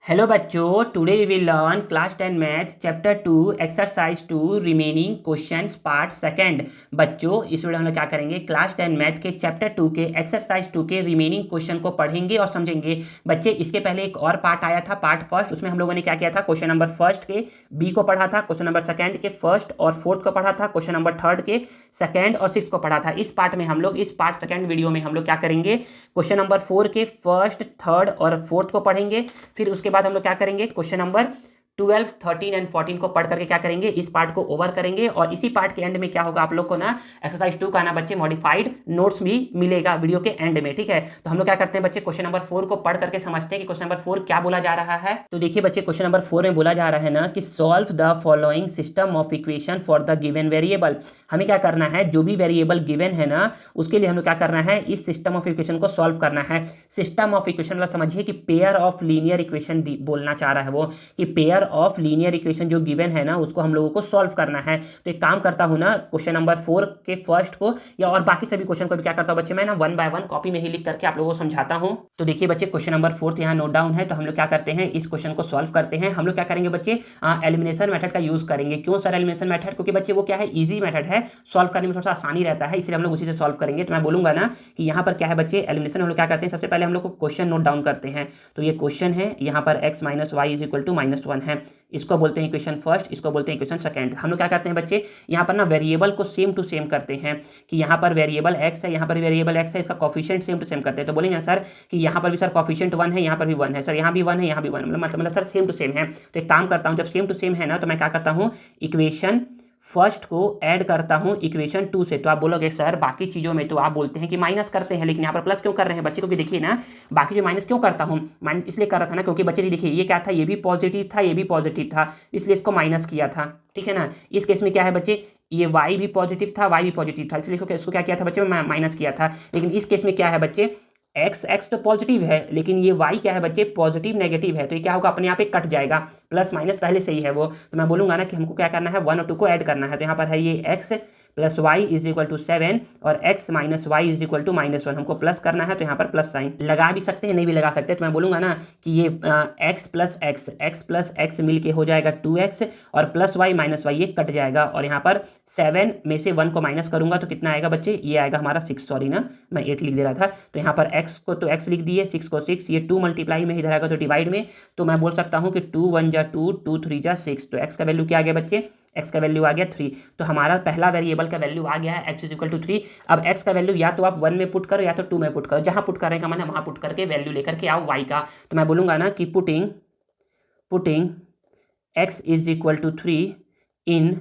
Hello बच्चों, today we will learn class 10 math chapter 2 exercise 2 remaining questions part second. बच्चों, इस video में हम लोग क्या करेंगे, क्लास 10 मैथ के चैप्टर 2 के एक्सरसाइज 2 के रिमेनिंग क्वेश्चन को पढ़ेंगे और समझेंगे। बच्चे, इसके पहले एक और पार्ट आया था, पार्ट फर्स्ट। उसमें हम लोगों ने क्या किया था, क्वेश्चन नंबर फर्स्ट के बी को पढ़ा था, क्वेश्चन नंबर सेकंड के फर्स्ट और फोर्थ को पढ़ा था, क्वेश्चन नंबर थर्ड के सेकंड और सिक्स को पढ़ा था। इस पार्ट में हम लोग, इस पार्ट सेकंड वीडियो में हम लोग क्या करेंगे, क्वेश्चन नंबर 4 के फर्स्ट, थर्ड और फोर्थ को पढ़ेंगे। फिर उसके बाद हम लोग क्या करेंगे, क्वेश्चन नंबर 12, 13 एंड 14 को पढ़ करके क्या करेंगे, इस पार्ट को ओवर करेंगे। और इसी पार्ट के एंड में क्या होगा, आप लोग को ना एक्सरसाइज 2 का ना बच्चे मॉडिफाइड नोट्स भी मिलेगा वीडियो के एंड में। ठीक है, तो हम लोग क्या करते हैं बच्चे, क्वेश्चन नंबर 4 को पढ़ करके समझते हैं कि क्वेश्चन नंबर 4 क्या बोला जा रहा है। तो देखिए बच्चे, क्वेश्चन नंबर 4 में बोला जा रहा है ना कि solve the following system of equation for the given variable. हमें क्या करना है, जो भी वेरिएबल गिवन है ना उसके लिए हम लोग क्या करना है, इस सिस्टम ऑफ इक्वेशन को सॉल्व करना है। सिस्टम ऑफ इक्वेशन मतलब समझिए कि पेयर ऑफ लीनियर इक्वेशन बोलना चाह रहा है वो, कि पेयर ऑफ लीनियर इक्वेशन जो गिवन है ना उसको हम लोगों को सॉल्व करना है। तो एक काम करता हूं ना, क्वेश्चन नंबर 4 के फर्स्ट को या और बाकी सभी क्वेश्चन को भी क्या करता हूं बच्चे, मैं ना वन बाय वन कॉपी में ही लिख करके आप लोगों को समझाता हूं। तो देखिए बच्चे, क्वेश्चन नंबर 4 यहाँ नोट डाउन है। तो हम लोग क्या करते हैं, इस क्वेश्चन को सॉल्व करते हैं। हम लोग क्या करेंगे बच्चे, एलिमिनेशन मेथड का यूज करेंगे। क्यों सर एलिमिनेशन मेथड? क्योंकि बच्चे वो क्या है, ईजी मेथड है, सॉल्व करने में थोड़ा सा आसानी रहता है, इसलिए हम लोग उसी से सॉल्व करेंगे। तो मैं बोलूंगा ना कि यहाँ पर क्या है बच्चे, एलिमिनेशन हम लोग क्या करते हैं, सबसे पहले हम लोग को क्वेश्चन नोट डाउन करते हैं। तो ये क्वेश्चन है, यहाँ पर x minus y is equal to -1 है, इसको बोलते हैं इक्वेशन फर्स्ट, इसको बोलते हैं इक्वेशन सेकंड। हम लोग क्या करते हैं बच्चे, यहाँ पर ना वेरिएबल को सेम टू सेम करते हैं कि यहाँ पर वेरिएबल x है, यहाँ पर वेरिएबल x है, इसका कॉफिशिएंट सेम टू सेम करते हैं। तो बोलेंगे सर कि यहाँ पर भी सर कॉफिशिएंट 1 है, यहाँ पर भी 1 है, सर यहाँ भी 1 है, यहाँ भी 1, मतलब सर सेम टू सेम है। तो एक काम करता हूँ, जब सेम टू सेम है ना तो मैं क्या करता हूँ, इक्वेशन फर्स्ट को ऐड करता हूं इक्वेशन 2 से। तो आप बोलोगे सर बाकी चीजों में तो आप बोलते हैं कि माइनस करते हैं, लेकिन यहाँ पर प्लस क्यों कर रहे हैं बच्चे? क्योंकि देखिए ना, बाकी जो माइनस क्यों करता हूं, माइनस इसलिए कर रहा था ना क्योंकि बच्चे देखिए ये क्या था, ये भी पॉजिटिव था, ये भी पॉजिटिव था, इसलिए इसको माइनस किया था। ठीक है ना, इस केस में क्या है बच्चे, ये y भी पॉजिटिव था, y भी पॉजिटिव था, इसलिए इसको क्या किया था बच्चे, मैं माइनस किया था। लेकिन इस केस में क्या है बच्चे, x तो पॉजिटिव है, लेकिन ये y क्या है बच्चे, पॉजिटिव नेगेटिव है। तो ये क्या होगा, अपने आप ही कट जाएगा, प्लस माइनस पहले से ही है वो। तो मैं बोलूंगा ना कि हमको क्या करना है, 1 और 2 को ऐड करना है। तो यहाँ पर है ये x plus y is equal to 7 और x minus y is equal to -1, हमको प्लस करना है। तो यहाँ पर प्लस साइन लगा भी सकते हैं, नहीं भी लगा सकते। तो मैं बोलूंगा ना कि ये x प्लस एक्स मिल के हो जाएगा 2x और प्लस वाई माइनस वाई ये कट जाएगा। और यहाँ पर 7 में से 1 को माइनस करूंगा तो कितना आएगा बच्चे, ये आएगा हमारा 6, सॉरी ना मैं 8 लिख दे रहा था। तो यहाँ पर x को तो x लिख दिए, 6 को 6, ये 2 मल्टीप्लाई में इधर आएगा तो डिवाइड में। तो मैं बोल सकता हूँ कि 2 1 जा 2, 2 3 जा 6। तो x का वैल्यू क्या आ गया बच्चे, x का वैल्यू आ गया 3। तो हमारा पहला वेरिएबल का वैल्यू आ गया है x इज इक्वल टू 3। अब x का वैल्यू या तो आप 1 में पुट करो या तो 2 में पुट करो, जहां पुट करने का मैंने वहां पुट करके वैल्यू लेकर के आओ y का। तो मैं बोलूंगा ना कि putting x is equal to 3 in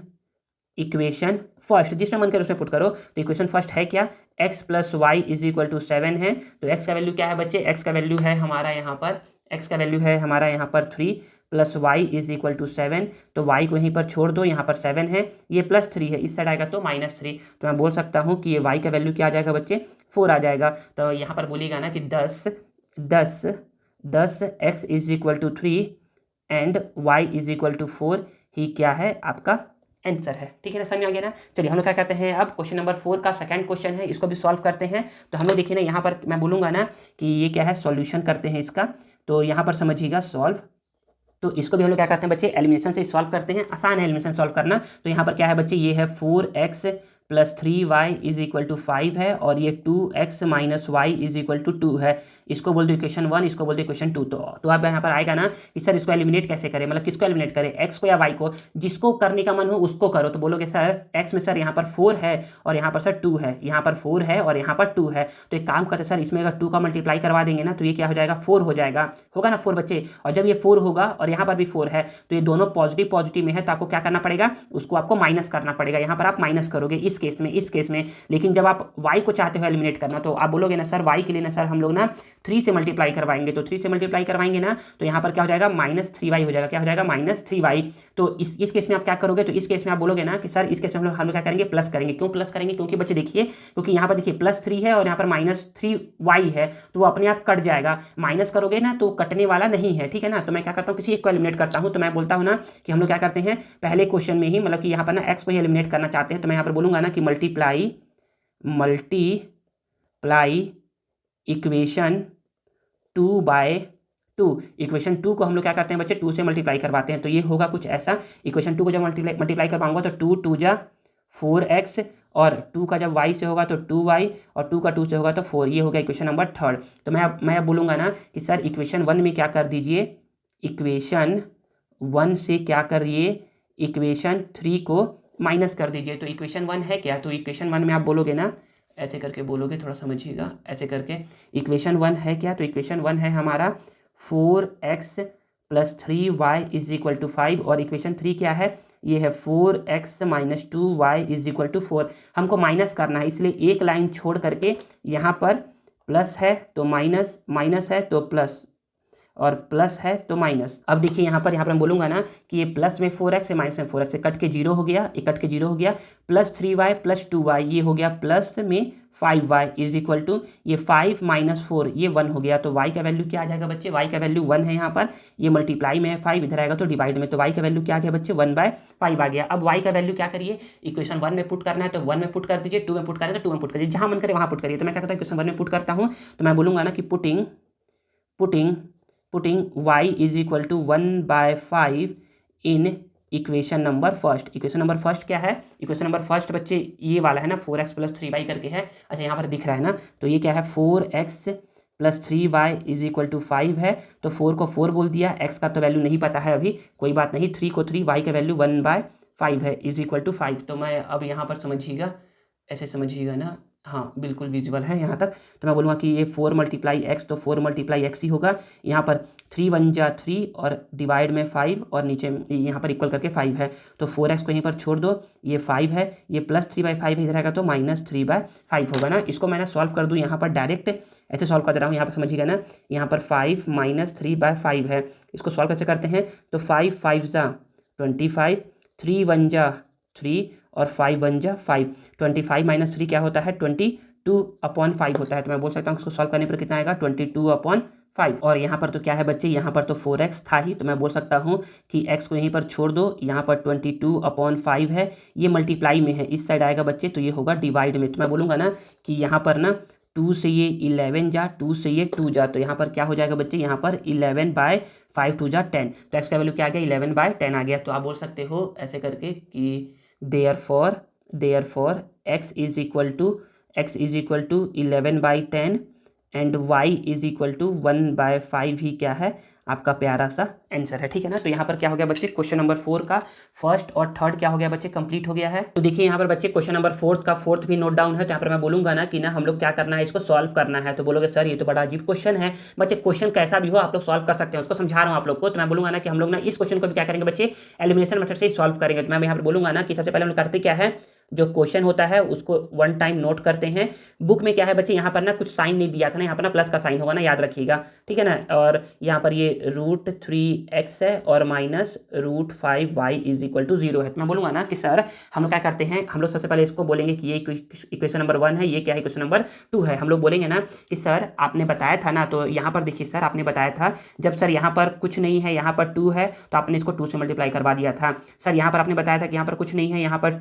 equation first, जिसमें मन करे उसमें पुट करो। तो इक्वेशन फर्स्ट है क्या, x plus y is equal to 7 है। तो x का वैल्यू क्या है बच्चे, x का वैल्यू है हमारा यहाँ पर, x का वैल्यू है हमारा यहाँ पर 3 plus y is equal to 7। तो y को यहीं पर छोड़ दो, यहाँ पर 7 है, ये प्लस 3 है, इस साइड आएगा तो -3। तो मैं बोल सकता हूँ कि ये y का वैल्यू क्या आ जाएगा बच्चे, 4 आ जाएगा। तो यहाँ पर बोलिएगा ना कि 10 x is equal to 3 and y is equal to 4 ही क्या है, आपका आंसर है। ठीक है ना, समझ आ गया ना। चलिए हम लोग क्या करते हैं, अब क्वेश्चन नंबर 4 का सेकंड क्वेश्चन है, इसको भी सॉल्व करते हैं। तो हम लोग देखिए ना, यहाँ पर मैं बोलूंगा ना कि ये क्या है, सॉल्यूशन करते हैं इसका। तो यहाँ पर समझिएगा सॉल्व, तो इसको भी हम लोग क्या करते हैं बच्चे, एलिमिनेशन से सॉल्व करते हैं। आसान है एलिमिनेशन सॉल्व करना। तो यहाँ पर क्या है बच्चे, ये है 4x plus 3y is equal to 5 है और ये 2x minus y is equal to 2 है। इसको बोल दो इक्वेशन 1, इसको बोल दो इक्वेशन 2। तो अब यहाँ पर आएगा ना कि सर इसको एलिमिनेट कैसे करें, मतलब किसको एलिमिनेट करें, x को या y को? जिसको करने का मन हो उसको करो। तो बोलोगे सर x में सर यहाँ पर 4 है और यहाँ पर सर 2 है, यहाँ पर 4 है और यहाँ पर 2 है। तो एक काम करते सर, इसमें अगर 2 का मल्टीप्लाई करवा देंगे ना तो ये क्या हो जाएगा, 4 हो जाएगा, होगा ना 4 बच्चे। और जब ये 4 होगा और यहाँ पर भी 4 है तो ये दोनों पॉजिटिव पॉजिटिव में है, तो आपको क्या करना पड़ेगा, उसको आपको माइनस करना पड़ेगा। यहाँ पर आप माइनस करोगे इस केस में। लेकिन जब आप y को चाहते हो एलिमिनेट करना तो आप बोलोगे ना सर y के लिए ना सर हम लोग ना 3 से मल्टीप्लाई करवाएंगे। तो 3 से मल्टीप्लाई करवाएंगे ना तो यहाँ पर क्या हो जाएगा, -3y हो जाएगा। क्या हो जाएगा, -3y। तो इस केस में आप क्या करोगे, तो इस केस में आप बोलोगे ना कि सर इस केस में हम लोग क्या करेंगे, प्लस करेंगे। क्यों प्लस करेंगे, क्योंकि बच्चे देखिए, क्योंकि यहाँ पर देखिए +3 है और यहाँ पर -3y है, तो वो अपने आप कट जाएगा। माइनस करोगे ना तो कटने वाला नहीं है। ठीक है ना, तो मैं क्या करता हूँ, किसी एक को एलिमिनेट करता हूँ। तो मैं बोलता हूँ ना कि हम लोग क्या करते हैं, पहले क्वेश्चन में ही, मतलब कि यहाँ पर ना x को ही एलिमिनेट करना चाहते हैं। तो मैं यहाँ पर बोलूंगा ना कि मल्टीप्लाई इक्वेशन 2 बाय इक्वेशन 2 को हम लोग क्या करते हैं बच्चे 2 से मल्टीप्लाई करवाते हैं, तो ये होगा कुछ ऐसा। इक्वेशन 2 को जब मल्टीप्लाई करवाऊंगा तो 2 2 जा 4x, और 2 का जब y से होगा तो 2y, और 2 का 2 से होगा तो 4। ये हो गया इक्वेशन नंबर थर्ड। तो मैं अब बोलूँगा ना कि सर इक्वेशन 1 में क्या कर दीजिए, इक्वेशन 1 से क्या करिए, इक्वेशन 3 को माइनस कर दीजिए। तो इक्वेशन 1 है क्या, तो इक्वेशन 1 में आप बोलोगे ना, ऐसे करके बोलोगे, थोड़ा समझिएगा, ऐसे करके इक्वेशन 1 है क्या, तो इक्वेशन 1 है हमारा 4x + 3y = 5, और इक्वेशन 3 क्या है, ये है 4x - 2y = 4। हमको माइनस करना है, इसलिए एक लाइन छोड़ करके यहाँ पर प्लस है तो माइनस, माइनस है तो प्लस, और प्लस है तो माइनस। अब देखिए यहाँ पर मैं बोलूँगा ना कि ये प्लस में 4x है, माइनस में 4x, कट के 0 हो गया, ये कट के 0 हो गया, +3y + 2y, ये हो गया प्लस में 5y = ये 5 - 4, ये 1 हो गया। तो y का वैल्यू क्या आ जाएगा बच्चे, y का वैल्यू 1 है, यहाँ पर ये मल्टीप्लाई में है 5, इधर आएगा तो डिवाइड में, तो y का वैल्यू क्या आ गया बच्चे, 1/5 आ गया। अब y का वैल्यू क्या करिए, इक्वेशन 1 में पुट करना है तो 1 में पुट कर दीजिए, 2 में पुट करना है तो 2 में पुट करिए, जहाँ मन करे वहाँ पुट करिए। तो मैं क्या करता हूँ, इक्वेशन 1 में पुट करता हूँ, तो मैं बोलूँगा ना कि putting y = 1/5 in equation number first. Equation number first क्या है, इक्वेशन नंबर फर्स्ट बच्चे ये वाला है ना, 4x + 3y करके है। अच्छा यहाँ पर दिख रहा है ना, तो ये क्या है, 4x + 3y = 5 है, तो 4 को 4 बोल दिया, x का तो वैल्यू नहीं पता है अभी, कोई बात नहीं, 3 को 3, y का वैल्यू 1/5 है = 5। तो मैं अब यहाँ पर समझिएगा, ऐसे समझिएगा ना, हाँ बिल्कुल विजिबल है यहाँ तक। तो मैं बोलूँगा कि ये 4 × x, तो 4 × x ही होगा, यहाँ पर 3 1 जा 3, और डिवाइड में 5, और नीचे यहाँ पर इक्वल करके 5 है, तो 4x को यहीं पर छोड़ दो, ये 5 है, ये +3/5 इधर आएगा तो -3/5 होगा ना। इसको मैं सॉल्व कर दूँ यहाँ पर डायरेक्ट, ऐसे सॉल्व कर दे रहा हूँ, यहाँ पर समझिएगा ना, यहाँ पर 5 - 3/5 है, इसको सॉल्व कैसे करते हैं, तो 5 5 जा 25, 3 1 जा 3, और 5 1 जा 5, 25 - 3 क्या होता है, 22/5 होता है। तो मैं बोल सकता हूँ इसको सॉल्व करने पर कितना आएगा, 22/5। और यहाँ पर तो क्या है बच्चे, यहाँ पर तो 4x था ही, तो मैं बोल सकता हूँ कि x को यहीं पर छोड़ दो, यहाँ पर 22/5 है, ये मल्टीप्लाई में है, इस साइड आएगा बच्चे तो ये होगा डिवाइड में। तो मैं बोलूँगा ना कि यहाँ पर ना 2 से ये 11 जा, 2 से ये 2 जा, तो यहाँ पर क्या हो जाएगा बच्चे, यहाँ पर 11/5 2 जा 10, तो x का वैल्यू क्या आ गया, 11/10 आ गया। तो आप बोल सकते हो ऐसे करके कि therefore x = 11/10 एंड y = 1/5 ही क्या है, आपका प्यारा सा आंसर है, ठीक है ना। तो यहाँ पर क्या हो गया बच्चे, क्वेश्चन नंबर 4 का फर्स्ट और थर्ड क्या हो गया बच्चे, कंप्लीट हो गया है। तो देखिए यहाँ पर बच्चे क्वेश्चन नंबर 4 का फोर्थ भी नोट डाउन है, तो यहाँ पर मैं बोलूँगा ना कि ना हम लोग क्या करना है, इसको सॉल्व करना है। तो बोलोगे सर ये तो बड़ा अजीब क्वेश्चन है, बच्चे क्वेश्चन कैसा भी हो आप लोग सॉल्व कर सकते हैं, उसको समझा रहा हूँ आप लोग को। तो मैं बोलूँगा ना कि हम लोग ना इस क्वेश्चन को भी क्या करेंगे बच्चे, एलिमिनेशन मेथड से ही सॉल्व करेंगे। तो मैं यहाँ पर बोलूँगा ना कि सबसे पहले हम करते क्या है, जो क्वेश्चन होता है उसको 1 टाइम नोट करते हैं। बुक में क्या है बच्चे, यहाँ पर ना कुछ साइन नहीं दिया था ना, यहाँ पर ना प्लस का साइन होगा ना, याद रखिएगा, ठीक है ना। और यहाँ पर ये √3x है और -√5y = 0 है। तो मैं बोलूँगा ना कि सर हम लोग क्या करते हैं, हम लोग सबसे पहले इसको बोलेंगे कि ये इक्वेशन नंबर 1 है, ये क्या है, इक्वेशन नंबर 2 है। हम लोग बोलेंगे ना कि सर आपने बताया था ना, तो यहाँ पर देखिए सर आपने बताया था, जब सर यहाँ पर कुछ नहीं है, यहाँ पर 2 है, तो आपने इसको 2 से मल्टीप्लाई करवा दिया था। सर यहाँ पर आपने बताया था कि यहाँ पर कुछ नहीं है, यहाँ पर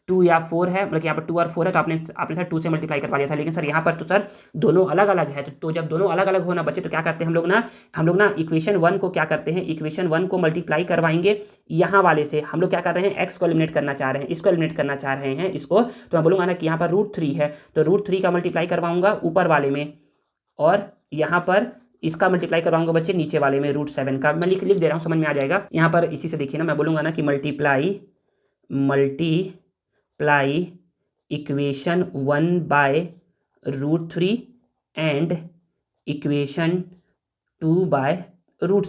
2 या 4 है, मतलब यहाँ पर 2 और 4 है, तो आपने सर 2 से मल्टीप्लाई करवा दिया था। लेकिन सर यहाँ पर तो सर दोनों अलग अलग है, तो जब दोनों अलग अलग होना बच्चे, तो क्या करते हैं हम लोग ना इक्वेशन 1 को क्या करते हैं, इक्वेशन 1 को मल्टीप्लाई करवाएंगे यहाँ वाले से। हम लोग क्या कर रहे हैं, एक्स को एलिमिनेट करना चाह रहे हैं, इसको एलिमिनेट करना चाह रहे हैं इसको। तो मैं बोलूँगा ना कि यहाँ पर √3 है, तो √3 का मल्टीप्लाई करवाऊंगा ऊपर वाले में, और यहाँ पर इसका मल्टीप्लाई करवाऊंगा बच्चे नीचे वाले में, √7 का। मैं लिख दे रहा हूँ, समझ में आ जाएगा। यहाँ पर इसी से देखिए ना, मैं बोलूँगा ना कि मल्टीप्लाई इक्वेशन 1/√3 एंड इक्वेशन 2/√7। तो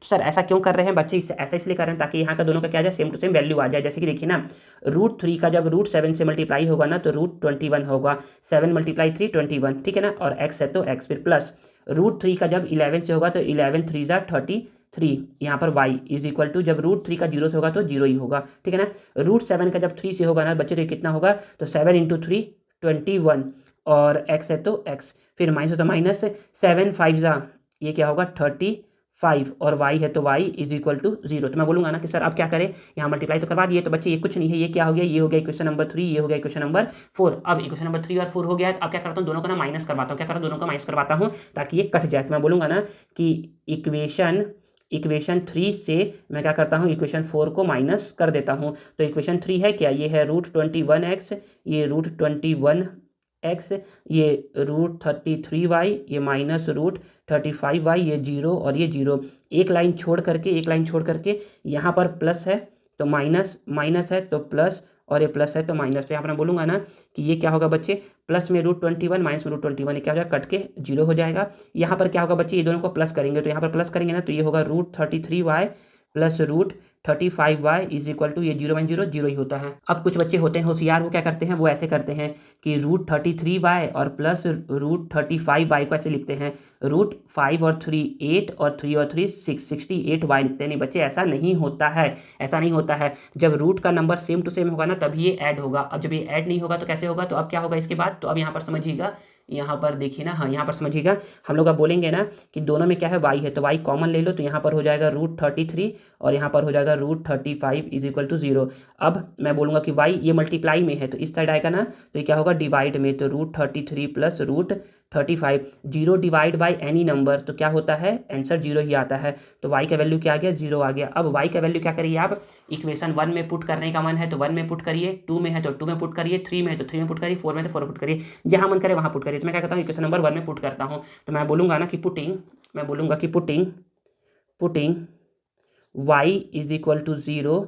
सर ऐसा क्यों कर रहे हैं बच्चे, ऐसा इसलिए कर रहे हैं ताकि यहाँ का दोनों का क्या आ जाए, सेम टू सेम वैल्यू आ जाए। जैसे कि देखिए ना, √3 का जब √7 से मल्टीप्लाई होगा ना, तो √21 होगा, 7 × 3 21, ठीक है ना, और x है तो x, फिर प्लस √3 का जब 11 से होगा तो 11 3 जा 33, यहाँ पर y = जब √3 का 0 से होगा तो 0 ही होगा, ठीक है ना। √7 का जब 3 से होगा ना बच्चे, तो ये कितना होगा, तो 7 × 3 21, और x है तो x, फिर माइनस हो तो माइनस, 7 5 जा ये क्या होगा 35, 5 और y है तो y इज इक्वल टू 0। तो मैं बोलूँगा ना कि सर अब क्या करें, यहाँ मल्टीप्लाई तो करवा दिए, तो बच्चे ये कुछ नहीं है, ये क्या हो गया, ये हो गया इक्वेशन नंबर 3, ये हो गया इक्वेशन नंबर 4। अब इक्वेशन नंबर 3 और 4 हो गया है, अब क्या करता हूँ, दोनों को ना माइनस करवाता हूँ, क्या करता हूँ, दोनों का माइनस करवाता हूँ ताकि ये कट जाए। तो मैं बोलूँगा ना कि इक्वेशन 3 से मैं क्या करता हूँ, इक्वेशन 4 को माइनस कर देता हूँ। तो इक्वेशन 3 है क्या, ये है √21x, ये √21x, ये √33y, ये माइनस √35y, ये 0 और ये 0। एक लाइन छोड़ करके यहाँ पर प्लस है तो माइनस, माइनस है तो प्लस, और ये प्लस है तो माइनस। तो यहाँ पर मैं बोलूँगा ना कि ये क्या होगा बच्चे, प्लस में √21 माइनस में √21, ये क्या हो जाएगा, कट के 0 हो जाएगा। यहाँ पर क्या होगा बच्चे, ये दोनों को प्लस करेंगे, तो यहाँ पर प्लस करेंगे ना तो ये होगा √33y plus √35y is equal to, ये 0 1 0 0 ही होता है। अब कुछ बच्चे होते हैं होशियार, वो क्या करते हैं, वो ऐसे करते हैं कि √33y और प्लस √35y को ऐसे लिखते हैं, √5 और 3 8 और 3 और 3 6, 68y लिखते हैं। नहीं बच्चे, ऐसा नहीं होता है, ऐसा नहीं होता है। जब रूट का नंबर सेम टू सेम होगा ना तभी ये ऐड होगा। अब जब ये ऐड नहीं होगा तो कैसे होगा, तो अब क्या होगा इसके बाद, तो अब यहाँ पर समझिएगा, यहाँ पर देखिए ना, हाँ यहाँ पर समझिएगा, हम लोग अब बोलेंगे ना कि दोनों में क्या है, y है, तो y कॉमन ले लो, तो यहाँ पर हो जाएगा √33 और यहाँ पर हो जाएगा √35 इज इक्वल टू 0। अब मैं बोलूँगा कि y ये मल्टीप्लाई में है तो इस साइड आएगा ना, तो ये क्या होगा, डिवाइड में, तो √33 plus √35, 0 divide by any number, तो क्या होता है, आंसर 0 ही आता है। तो y का वैल्यू क्या आ गया, 0 आ गया। अब y का वैल्यू क्या करिए आप, इक्वेशन 1 में पुट करने का मन है तो 1 में पुट करिए, 2 में है तो 2 में पुट करिए, 3 में है तो 3 में पुट करिए, 4 में तो 4 में पुट करिए, जहां मन करे वहां पुट करिए। तो मैं क्या करता हूँ, इक्वेशन नंबर 1 में पुट करता हूँ। तो मैं बोलूँगा ना कि putting y is equal to 0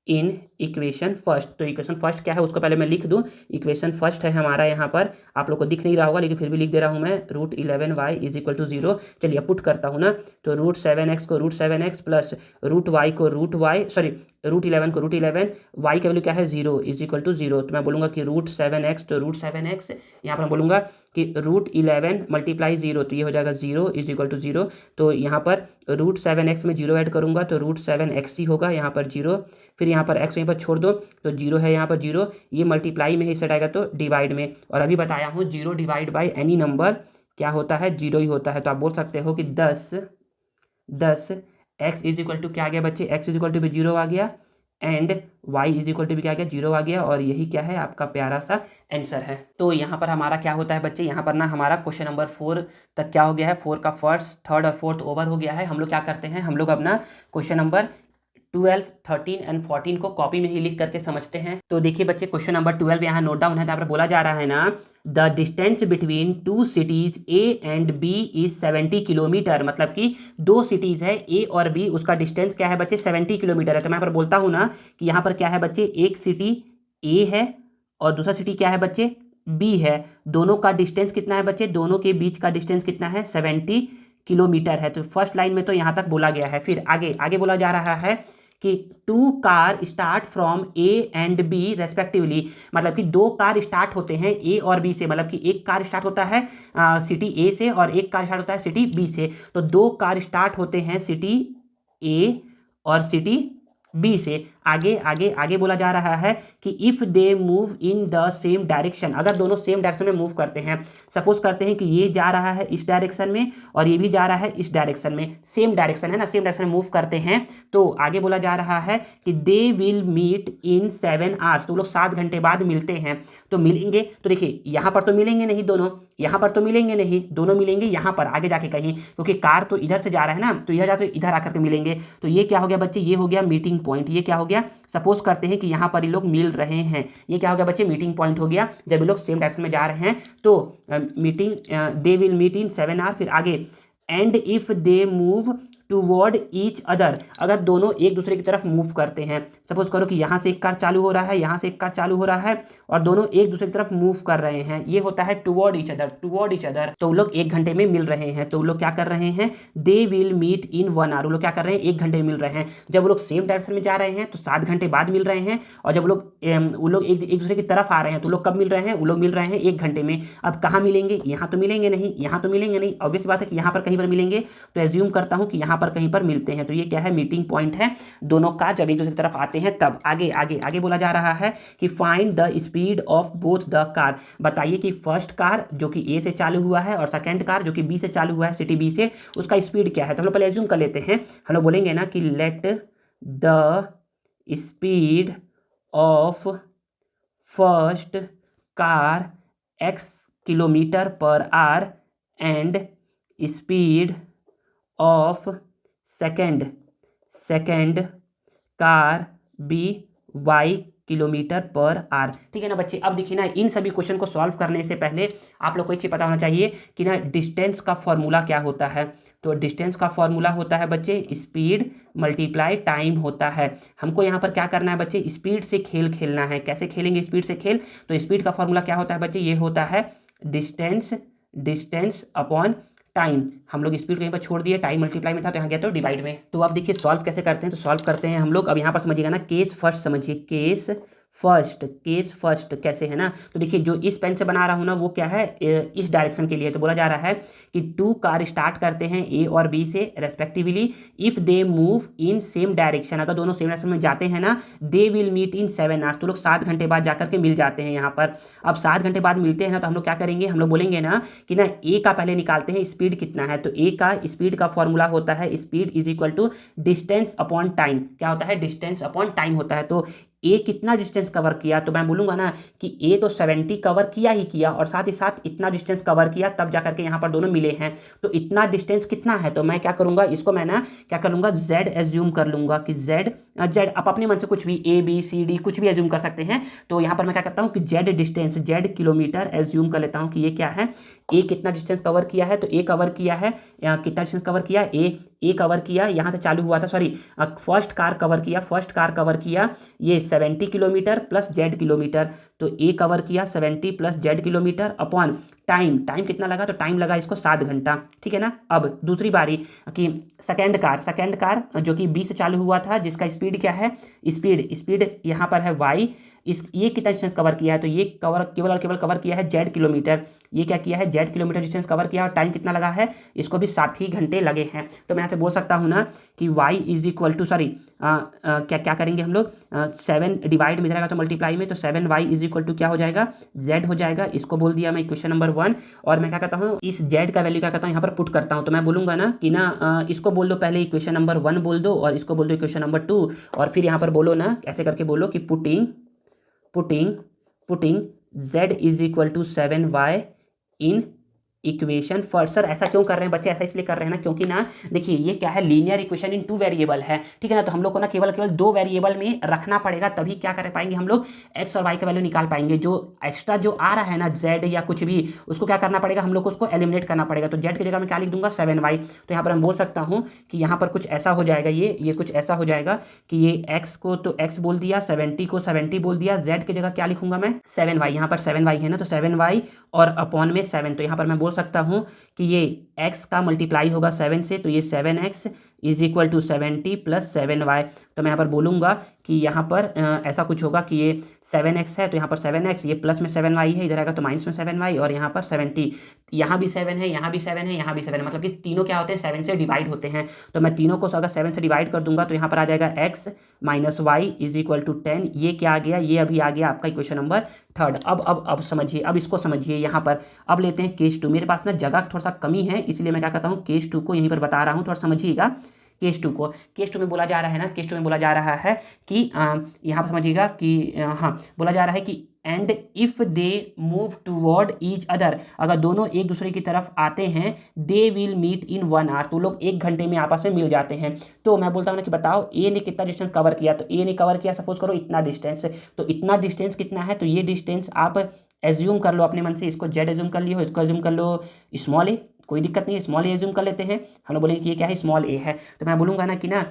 in equation first. तो इक्वेशन फर्स्ट क्या है उसको पहले मैं लिख दूं, इक्वेशन फर्स्ट है हमारा, यहाँ पर आप लोग को दिख नहीं रहा होगा लेकिन फिर भी लिख दे रहा हूँ मैं, √11y इज इक्वल टू 0। चलिए पुट करता हूँ ना, तो √7x को √7x प्लस √y को √11 को √11, y का वैल्यू क्या है, 0 इज इक्वल टू 0। तो मैं बोलूँगा कि √7x, तो √7x यहाँ पर मैं बोलूँगा कि √11 मल्टीप्लाई 0, तो ये हो जाएगा 0 इज इक्वल टू 0। तो यहाँ पर √7x में 0 ऐड करूँगा तो √7x ही होगा, यहाँ पर 0, फिर यहाँ पर x यहीं पर छोड़ दो तो 0 है, यहाँ पर 0, ये मल्टीप्लाई में ही सेट आएगा तो डिवाइड में। और अभी बताया हूँ 0 डिवाइड बाई एनी नंबर क्या होता है, 0 ही होता है। तो आप बोल सकते हो कि 10 x इज इक्वल टू क्या आ गया बच्चे, x इज इक्वल टू भी 0 आ गया and y is equal to भी क्या आ गया, 0 आ गया, और यही क्या है आपका प्यारा सा आंसर है। तो यहाँ पर हमारा क्या होता है बच्चे, यहाँ पर ना हमारा क्वेश्चन नंबर 4 तक क्या हो गया है, 4 का फर्स्ट, थर्ड और फोर्थ ओवर हो गया है। हम लोग क्या करते हैं, हम लोग अपना क्वेश्चन नंबर 12, 13 एंड 14 को कॉपी में ही लिख करके समझते हैं। तो देखिए बच्चे, क्वेश्चन नंबर 12 यहाँ नोट डाउन है, यहाँ पर बोला जा रहा है ना, the distance between 2 cities A and B is 70 kilometre. मतलब कि 2 सिटीज है A और B, उसका डिस्टेंस क्या है बच्चे, 70 किलोमीटर है। तो मैं यहाँ पर बोलता हूँ ना कि यहाँ पर क्या है बच्चे, एक सिटी A है और दूसरा सिटी क्या है बच्चे, B है। दोनों का डिस्टेंस कितना है बच्चे, दोनों के बीच का डिस्टेंस कितना है, 70 किलोमीटर है। तो फर्स्ट लाइन में तो यहाँ तक बोला गया है। फिर आगे बोला जा रहा है कि 2 car start from A and B respectively. मतलब कि 2 कार स्टार्ट होते हैं A और B से, मतलब कि एक कार स्टार्ट होता है सिटी A से और एक कार स्टार्ट होता है सिटी B से। तो 2 कार स्टार्ट होते हैं सिटी A और सिटी B से। आगे बोला जा रहा है कि if they move in the same direction, अगर दोनों सेम डायरेक्शन में मूव करते हैं, सपोज करते हैं कि ये जा रहा है इस डायरेक्शन में और ये भी जा रहा है इस डायरेक्शन में, सेम डायरेक्शन है ना, सेम डायरेक्शन में मूव करते हैं, तो आगे बोला जा रहा है कि they will meet in 7 hours. तो लोग 7 घंटे बाद मिलते हैं। तो मिलेंगे, तो देखिए यहाँ पर तो मिलेंगे नहीं दोनों, यहाँ पर तो मिलेंगे नहीं, दोनों मिलेंगे यहाँ पर आगे जाके कहीं, क्योंकि कार तो इधर से जा रहा है ना, तो इधर जाते इधर आकर के मिलेंगे। तो ये क्या हो गया बच्चे, ये हो गया मीटिंग पॉइंट। ये क्या हो गया, सपोज करते हैं कि यहाँ पर ये लोग मिल रहे हैं, ये क्या हो गया बच्चे, मीटिंग पॉइंट हो गया। जब ये लोग सेम डायरेक्शन में जा रहे हैं तो they will meet in 7 hour. फिर आगे and if they move toward each other, अगर दोनों एक दूसरे की तरफ मूव करते हैं, सपोज करो कि यहाँ से एक कार चालू हो रहा है, यहाँ से एक कार चालू हो रहा है और दोनों एक दूसरे की तरफ मूव कर रहे हैं, ये होता है टूवर्ड ईच अदर। तो वो लोग 1 घंटे में मिल रहे हैं। तो वो लोग क्या कर रहे हैं, they will meet in 1 hour. वो लोग क्या कर रहे हैं, 1 घंटे में मिल रहे हैं। जब वो लोग सेम डायरेक्शन में जा रहे हैं तो 7 घंटे बाद मिल रहे हैं, और जब वो लोग एक दूसरे की तरफ आ रहे हैं तो लोग कब मिल रहे हैं, वो लोग मिल रहे हैं 1 घंटे में। अब कहाँ मिलेंगे, यहाँ तो मिलेंगे नहीं, यहाँ तो मिलेंगे नहीं, ऑब्वियस बात है कि यहाँ पर कहीं पर मिलेंगे। तो एज्यूम करता हूँ कि यहाँ यहाँ पर कहीं पर मिलते हैं। तो ये क्या है, मीटिंग पॉइंट है दोनों कार जब एक दूसरे की तरफ आते हैं तब। आगे आगे आगे बोला जा रहा है कि find the speed of both the car. बताइए कि फर्स्ट कार जो कि ए से चालू हुआ है और सेकेंड कार जो कि बी से चालू हुआ है, सिटी बी से, उसका स्पीड क्या है। तो हम लोग पहले एज्यूम कर लेते हैं, हम लोग बोलेंगे ना कि let the speed of first car x kilometre per hour and speed of second car be y kilometre per hour. ठीक है ना बच्चे। अब देखिए ना, इन सभी क्वेश्चन को सॉल्व करने से पहले आप लोग को एक चीज़ पता होना चाहिए कि ना डिस्टेंस का फॉर्मूला क्या होता है। तो डिस्टेंस का फॉर्मूला होता है बच्चे स्पीड मल्टीप्लाई टाइम होता है। हमको यहाँ पर क्या करना है बच्चे, स्पीड से खेल खेलना है। कैसे खेलेंगे स्पीड से खेल, तो स्पीड का फॉर्मूला क्या होता है बच्चे, ये होता है डिस्टेंस अपॉन टाइम। हम लोग स्पीड कहीं पर छोड़ दिए, टाइम मल्टीप्लाई में था तो यहाँ गया तो डिवाइड में। तो अब देखिए सॉल्व कैसे करते हैं, तो सॉल्व करते हैं हम लोग। अब यहाँ पर समझिएगा ना, केस फर्स्ट समझिए, केस फर्स्ट कैसे है ना। तो देखिए जो इस पेन से बना रहा हूँ ना वो क्या है, इस डायरेक्शन के लिए। तो बोला जा रहा है कि 2 कार स्टार्ट करते हैं ए और बी से respectively, if they move in same direction. अगर दोनों सेम डायरेक्शन में जाते हैं ना, they will meet in 7 hours. तो लोग 7 घंटे बाद जाकर के मिल जाते हैं यहाँ पर। अब 7 घंटे बाद मिलते हैं ना, तो हम लोग क्या करेंगे, हम लोग बोलेंगे ना कि ना ए का पहले निकालते हैं स्पीड कितना है। तो ए का स्पीड का फॉर्मूला होता है speed is equal to distance upon time. क्या होता है, डिस्टेंस अपॉन टाइम होता है। तो ए कितना डिस्टेंस कवर किया, तो मैं बोलूंगा ना कि ए तो 70 कवर किया ही किया और साथ ही साथ इतना डिस्टेंस कवर किया, तब जाकर के यहाँ पर दोनों मिले हैं। तो इतना डिस्टेंस कितना है, तो मैं क्या करूंगा, इसको मैं ना क्या कर लूंगा, जेड एज्यूम कर लूंगा कि जेड आप अपने मन से कुछ भी ए बी सी डी कुछ भी एज्यूम कर सकते हैं। तो यहाँ पर मैं क्या करता हूँ कि Z distance, Z kilometre assume कर लेता हूँ कि ये क्या है, ए कितना डिस्टेंस कवर किया है। तो ए कवर किया है, कितना डिस्टेंस कवर किया, ए कवर किया, यहाँ से चालू हुआ था, सॉरी फर्स्ट कार कवर किया ये 70 किलोमीटर प्लस जेड किलोमीटर। तो ए कवर किया 70 plus Z kilometre upon time कितना लगा, तो टाइम लगा इसको 7 घंटा। ठीक है ना। अब दूसरी बारी कि सेकेंड कार जो कि बी से चालू हुआ था, जिसका स्पीड क्या है, स्पीड यहाँ पर है वाई। ये कितना डिस्टेंस कवर किया है, तो ये केवल और केवल कवर किया है जेड किलोमीटर। ये क्या किया है, जेड किलोमीटर डिस्टेंस कवर किया और टाइम कितना लगा है, इसको भी 7 ही घंटे लगे हैं। तो मैं यहाँ से बोल सकता हूँ ना कि y इज इक्वल टू क्या करेंगे हम लोग, 7 डिवाइड में रहेगा तो मल्टीप्लाई में, तो 7y इज इक्वल टू क्या हो जाएगा, z हो जाएगा। इसको बोल दिया मैं इक्वेशन नंबर 1। और मैं क्या करता हूँ, इस z का वैल्यू क्या करता हूँ यहाँ पर पुट करता हूँ। तो मैं बोलूँगा ना कि ना इसको बोल दो पहले इक्वेशन नंबर 1 बोल दो, और इसको बोल दो इक्वेशन नंबर 2, और फिर यहाँ पर बोलो ना ऐसे करके बोलो कि putting z is equal to 7y in equation first. Sir ऐसा क्यों कर रहे हैं बच्चे, ऐसा इसलिए कर रहे हैं ना क्योंकि ना देखिए ये क्या है, लीनियर इक्वेशन इन 2 वेरिएबल है। ठीक है ना। तो हम लोग को ना केवल 2 वेरिएबल में रखना पड़ेगा, तभी क्या कर पाएंगे हम लोग, एक्स और वाई का वैल्यू निकाल पाएंगे। जो एक्स्ट्रा जो आ रहा है ना जेड या कुछ भी, उसको क्या करना पड़ेगा, हम लोग को उसको एलिमिनेट करना पड़ेगा। तो जेड की जगह मैं क्या लिख दूंगा, 7y। तो यहाँ पर हम बोल सकता हूँ कि यहाँ पर कुछ ऐसा हो जाएगा, ये कुछ ऐसा हो जाएगा कि ये एक्स को तो एक्स बोल दिया, 70 को 70 बोल दिया, जेड की जगह क्या लिखूंगा मैं, 7y। यहाँ पर 7y है ना, तो 7y और अपॉन में 7। तो यहाँ पर मैं बोल सकता हूँ कि ये x का मल्टीप्लाई होगा 7 से, तो ये 7x is equal to 70 plus 7y। तो मैं यहाँ पर बोलूँगा कि यहाँ पर ऐसा कुछ होगा कि ये 7x है, तो यहाँ पर 7x, ये प्लस में 7y है, इधर आएगा तो माइनस में 7y, और यहाँ पर 70, यहाँ भी 7 है, यहाँ भी 7 है, यहाँ भी 7 है, मतलब कि तीनों क्या होते हैं, 7 से डिवाइड होते हैं। तो मैं तीनों को अगर 7 से डिवाइड कर दूंगा तो यहाँ पर आ जाएगा x minus y is equal to 10। ये क्या आ गया, ये अभी आ गया आपका इक्वेशन नंबर 3। अब समझिए, अब इसको समझिए यहाँ पर। अब लेते हैं केस 2। मेरे पास ना जगह थोड़ा सा कमी है, इसलिए मैं क्या करता हूँ, केस 2 को यहीं पर बता रहा हूँ, थोड़ा समझिएगा। केस 2 में बोला जा रहा है ना, केस 2 में बोला जा रहा है कि यहाँ पर समझिएगा कि बोला जा रहा है कि and if they move toward each other, अगर दोनों एक दूसरे की तरफ आते हैं, they will meet in 1 hour, तो लोग 1 घंटे में आपस में मिल जाते हैं। तो मैं बोलता हूँ ना कि बताओ ए ने कितना डिस्टेंस कवर किया, तो ए ने कवर किया सपोज करो इतना डिस्टेंस, तो इतना डिस्टेंस कितना है, तो ये डिस्टेंस आप एज्यूम कर लो अपने मन से, इसको जेड एज्यूम कर लियो, इसको एज्यूम कर लो स्मॉल ए, कोई दिक्कत नहीं है, स्मॉल ए एज्यूम कर लेते हैं। हम लोग बोलेंगे कि ये क्या है, स्मॉल ए है। तो मैं बोलूँगा ना कि ना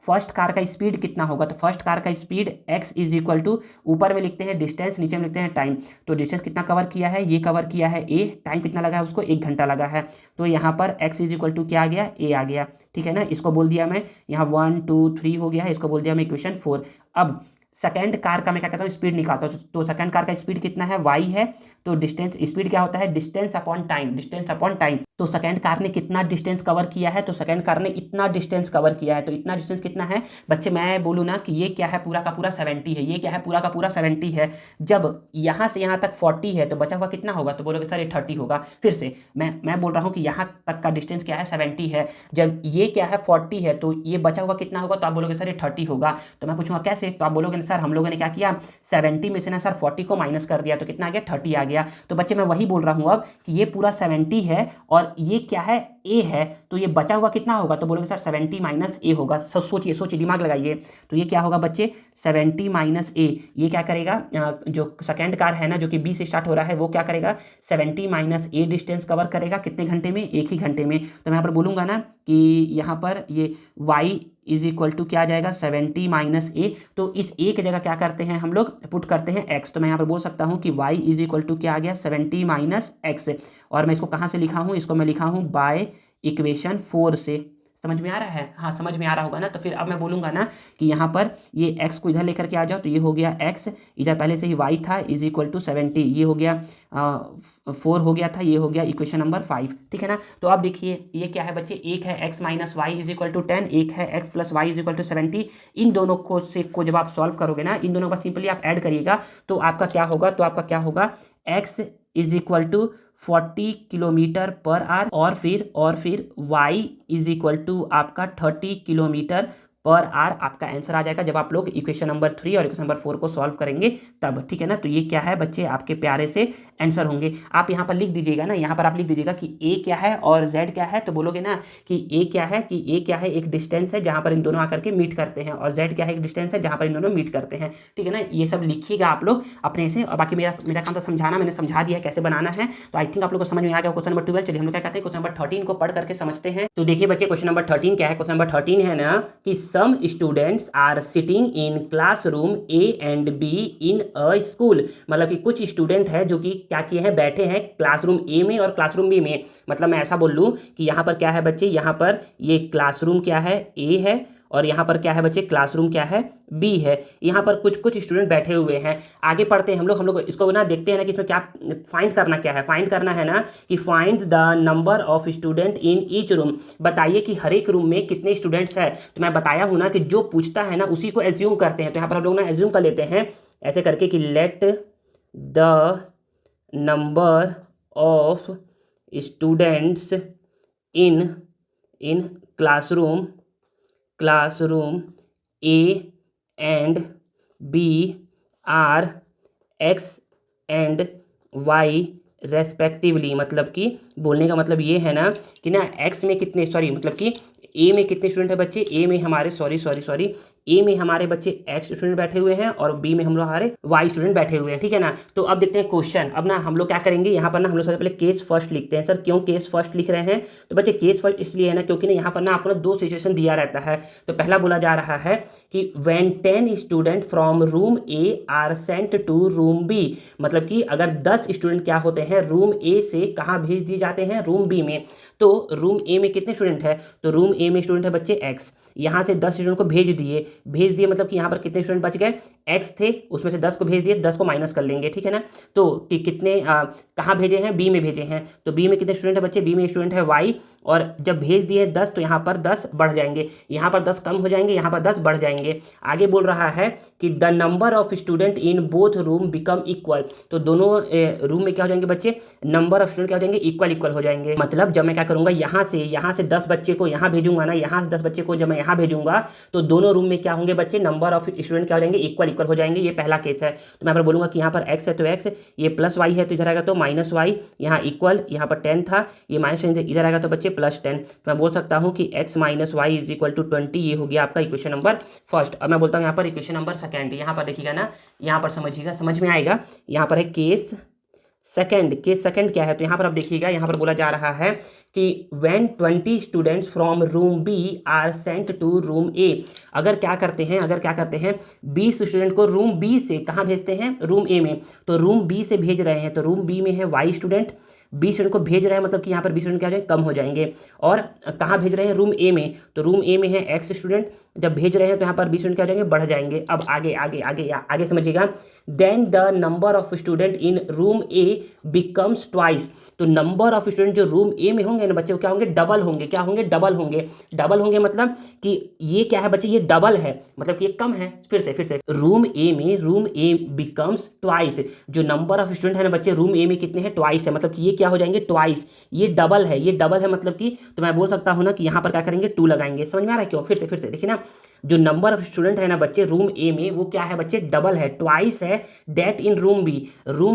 फर्स्ट कार का स्पीड कितना होगा, तो फर्स्ट कार का speed x is equal to, ऊपर में लिखते हैं डिस्टेंस, नीचे में लिखते हैं टाइम। तो डिस्टेंस कितना कवर किया है, ये कवर किया है a, टाइम कितना लगा है उसको, 1 घंटा लगा है। तो यहाँ पर x इज इक्वल टू क्या आ गया, a आ गया। ठीक है ना। इसको बोल दिया मैं, यहाँ 1 2 3 हो गया है, इसको बोल दिया मैं इक्वेशन 4। अब सेकंड कार का मैं क्या कहता हूँ, स्पीड निकालता हूँ। तो सेकंड कार का स्पीड कितना है, y है, तो डिस्टेंस स्पीड क्या होता है, distance upon time, distance upon time. तो सेकंड कार ने कितना डिस्टेंस कवर किया है, तो सेकंड कार ने इतना डिस्टेंस कवर किया है। तो इतना डिस्टेंस कितना है बच्चे, मैं बोलूँ ना कि ये क्या है पूरा का पूरा 70 है, ये क्या है पूरा का पूरा 70 है। जब यहाँ से यहाँ तक 40 है तो बचा हुआ कितना होगा, तो बोलोगे सर ये 30 होगा। फिर से मैं बोल रहा हूँ कि यहाँ तक का डिस्टेंस क्या है 70 है, जब ये क्या है 40 है तो ये बचा हुआ कितना होगा, तो आप बोलोगे सर ये 30 होगा। तो मैं पूछूंगा कैसे, तो आप बोलोगे ना सर हम लोगों ने क्या किया, 70 में से ना सर 40 को माइनस कर दिया, तो कितना आ गया 30 आ गया। तो बच्चे मैं वही बोल रहा हूँ अब कि ये पूरा 70 है और ये क्या है ए है, तो ये बचा हुआ कितना होगा, तो बोलोगे सर 70 माइनस ए होगा। सोचिए सोचिए दिमाग लगाइए, तो ये क्या होगा बच्चे 70 माइनस ए, ये क्या करेगा, जो सेकंड कार है ना जो कि बी से स्टार्ट हो रहा है वो क्या करेगा 70 माइनस ए डिस्टेंस कवर करेगा कितने घंटे में, एक ही घंटे में। तो मैं यहाँ पर बोलूँगा ना कि यहाँ पर ये y इज इक्वल टू क्या आ जाएगा 70 माइनस ए। तो इस ए की जगह क्या करते हैं हम लोग, पुट करते हैं x। तो मैं यहाँ पर बोल सकता हूँ कि y इज इक्वल टू क्या आ गया 70 माइनस एक्स। और मैं इसको कहाँ से लिखा हूँ, इसको मैं लिखा हूँ बाय इक्वेशन 4 से। समझ में आ रहा है, हाँ समझ में आ रहा होगा ना। तो फिर अब मैं बोलूँगा ना कि यहाँ पर ये x को इधर लेकर के आ जाओ, तो ये हो गया x, इधर पहले से ही y था इज इक्वल टू 70, ये हो गया 4 हो गया था, ये हो गया इक्वेशन नंबर 5, ठीक है ना। तो अब देखिए ये क्या है बच्चे, एक है x minus y is equal to 10, एक है x plus y is equal to 70। इन दोनों को जब आप सॉल्व करोगे ना, इन दोनों का सिंपली आप ऐड करिएगा तो आपका क्या होगा, तो आपका क्या होगा x is equal to 40 kilometre per hour और फिर y इज इक्वल टू आपका 30 किलोमीटर पर आवर आपका आंसर आ जाएगा जब आप लोग इक्वेशन नंबर 3 और इक्वेशन नंबर 4 को सॉल्व करेंगे तब, ठीक है ना। तो ये क्या है बच्चे आपके प्यारे से आंसर होंगे। आप यहाँ पर लिख दीजिएगा ना, यहाँ पर आप लिख दीजिएगा कि a क्या है और z क्या है। तो बोलोगे ना कि a क्या है, कि a क्या है एक डिस्टेंस है जहाँ पर इन दोनों आकर के मीट करते हैं, और z क्या है एक डिस्टेंस है जहाँ पर इन दोनों मीट करते हैं, ठीक है ना। ये सब लिखिएगा आप लोग अपने से। और बाकी मेरा काम था समझाना, मैंने समझा दिया कैसे बनाना है। तो आई थिंक आप लोग को समझ में आ गया। क्वेश्चन नंबर 12 चलिए हम लोग क्या कहते हैं, क्वेश्चन नंबर 13 को पढ़ करके समझते हैं। तो देखिए बच्चे क्वेश्चन नंबर 13 क्या है, क्वेश्चन नंबर 13 है ना कि some students are sitting in classroom A and B in a school. मतलब कि कुछ स्टूडेंट है जो कि क्या किए हैं, बैठे हैं क्लासरूम ए में और क्लासरूम बी में। मतलब मैं ऐसा बोल लूँ कि यहाँ पर क्या है बच्चे, यहाँ पर ये क्लासरूम क्या है ए है, और यहाँ पर क्या है बच्चे क्लासरूम क्या है बी है। यहाँ पर कुछ स्टूडेंट बैठे हुए हैं। आगे पढ़ते हैं हम लोग इसको ना देखते हैं ना कि इसमें क्या फाइंड करना क्या है। फाइंड करना है ना कि find the number of student in each room. बताइए कि हर एक रूम में कितने स्टूडेंट्स हैं। तो मैं बताया हूँ ना कि जो पूछता है ना उसी को एज्यूम करते हैं। तो यहाँ पर हम लोग ना एज्यूम कर लेते हैं ऐसे करके कि let the number of students in classroom A and B are X and Y respectively. मतलब कि बोलने का मतलब ये है ना कि ना एक्स में कितने, सॉरी मतलब कि ए में कितने स्टूडेंट है बच्चे, ए में हमारे सॉरी ए में हमारे बच्चे एक्स स्टूडेंट बैठे हुए हैं और बी में हम लोग हमारे वाई स्टूडेंट बैठे हुए हैं, ठीक है ना। तो अब देखते हैं क्वेश्चन। अब ना हम लोग क्या करेंगे, यहाँ पर ना हम लोग सबसे पहले केस फर्स्ट लिखते हैं। सर क्यों केस फर्स्ट लिख रहे हैं, तो बच्चे केस फर्स्ट इसलिए है ना क्योंकि ना यहाँ पर ना आपको ना दो सिचुएशन दिया रहता है। तो पहला बोला जा रहा है कि when 10 student from room A are sent to room B. मतलब कि अगर 10 स्टूडेंट क्या होते हैं रूम ए से कहाँ भेज दिए जाते हैं, रूम बी में। तो रूम ए में कितने स्टूडेंट है, तो रूम ए में स्टूडेंट है बच्चे एक्स। यहाँ से 10 स्टूडेंट को भेज दिए मतलब कि यहाँ पर कितने स्टूडेंट बच गए, एक्स थे उसमें से 10 को भेज दिए, 10 को माइनस कर लेंगे, ठीक है ना। तो कि कितने कहाँ भेजे हैं, बी में भेजे हैं। तो बी में कितने स्टूडेंट है बच्चे, बी में स्टूडेंट है वाई, और जब भेज दिए 10 तो यहाँ पर 10 बढ़ जाएंगे, यहाँ पर 10 कम हो जाएंगे, यहाँ पर 10 बढ़ जाएंगे। आगे बोल रहा है कि the number of student in both room become equal. तो दोनों रूम में क्या हो जाएंगे बच्चे, नंबर ऑफ स्टूडेंट क्या हो जाएंगे, इक्वल हो जाएंगे। मतलब जब मैं क्या करूंगा, यहाँ से 10 बच्चे को यहाँ भेजूंगा ना, यहाँ से 10 बच्चे को जब मैं यहाँ भेजूंगा तो दोनों रूम में क्या होंगे बच्चे, नंबर ऑफ स्टूडेंट क्या हो जाएंगे, इक्वल हो जाएंगे। ये पहला केस है। तो मैं बोलूंगा कि यहाँ पर एक्स है तो एक्स, ये प्लस वाई है तो इधर आएगा तो माइनस वाई, यहाँ इक्वल, यहाँ पर 10 था, ये माइनस 10 इधर आएगा तो बच्चे प्लस 10। तो मैं बोल सकता हूँ कि x minus y is equal to 20। ये हो गया आपका इक्वेशन नंबर फर्स्ट। अब मैं बोलता हूँ यहाँ पर इक्वेशन नंबर सेकंड। यहाँ पर देखिएगा ना, यहाँ पर समझिएगा, समझ में आएगा। यहाँ पर है केस सेकंड क्या है, तो यहाँ पर आप देखिएगा, यहाँ पर बोला जा रहा है कि when 20 students from room B are sent to room A. अगर क्या करते हैं 20 स्टूडेंट को रूम बी से कहाँ भेजते हैं, रूम ए में। तो रूम बी से भेज रहे हैं, तो रूम बी में है वाई स्टूडेंट, 20 स्टूडेंट को भेज रहे हैं मतलब कि यहाँ पर 20 स्टूडेंट क्या हो जाएंगे, कम हो जाएंगे। और कहाँ भेज रहे हैं, रूम ए में, तो रूम ए में है x स्टूडेंट, जब भेज रहे हैं तो यहाँ पर 20 स्टूडेंट क्या हो जाएंगे, बढ़ जाएंगे। अब आगे आगे आगे आगे समझिएगा, then the number of student in room A becomes twice, तो नंबर ऑफ स्टूडेंट जो रूम ए में होंगे ना बच्चे, वो क्या होंगे, डबल होंगे। क्या होंगे, डबल होंगे। डबल होंगे मतलब कि ये क्या है बच्चे, ये डबल है, मतलब कि ये कम है। फिर से रूम ए बिकम्स ट्वाइस, जो नंबर ऑफ स्टूडेंट है ना बच्चे रूम ए में कितने हैं, ट्वाइस है, मतलब कि ये क्या हो जाएंगे, ट्वाइस। ये डबल है, ये डबल है मतलब कि, तो मैं बोल सकता हूँ ना कि यहाँ पर क्या करेंगे, 2 लगाएंगे। समझ में आ रहा है क्यों, फिर से देखिए ना, जो नंबर ऑफ स्टूडेंट है ना बच्चे रूम ए में, वो क्या है बच्चे, डबल है, ट्वाइस है डेट इन रूम